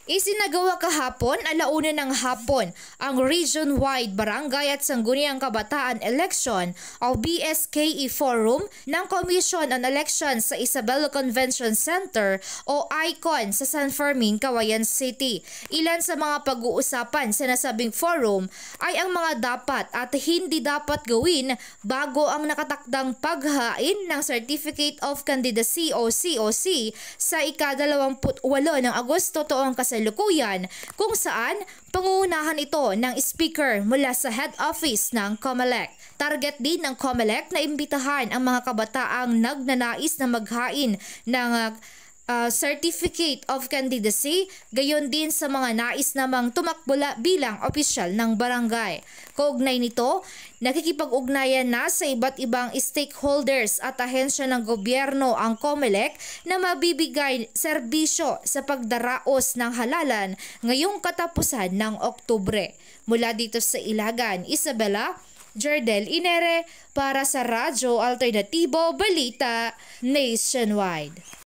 Isinagawa kahapon, 1:00 ng hapon, ang region-wide barangay at sangguniang kabataan election o BSKE Forum ng Commission on Elections sa Isabela Convention Center o ICON sa San Fermin, Cagayan City. Ilan sa mga pag-uusapan sa nasabing forum ay ang mga dapat at hindi dapat gawin bago ang nakatakdang paghain ng Certificate of Candidacy o COC sa ika-28 ng Agosto taong kasalukuyan, kung saan pangunahan ito ng speaker mula sa head office ng COMELEC. Target din ng COMELEC na imbitahan ang mga kabataang nagnanais na maghain ng Certificate of Candidacy, gayon din sa mga nais namang tumakbo bilang opisyal ng barangay. Kaugnay nito, nakikipag-ugnayan na sa iba't ibang stakeholders at ahensya ng gobyerno ang COMELEC na mabibigay serbisyo sa pagdaraos ng halalan ngayong katapusan ng Oktubre. Mula dito sa Ilagan, Isabela, Jardel Inere para sa Radyo Alternatibo Balita Nationwide.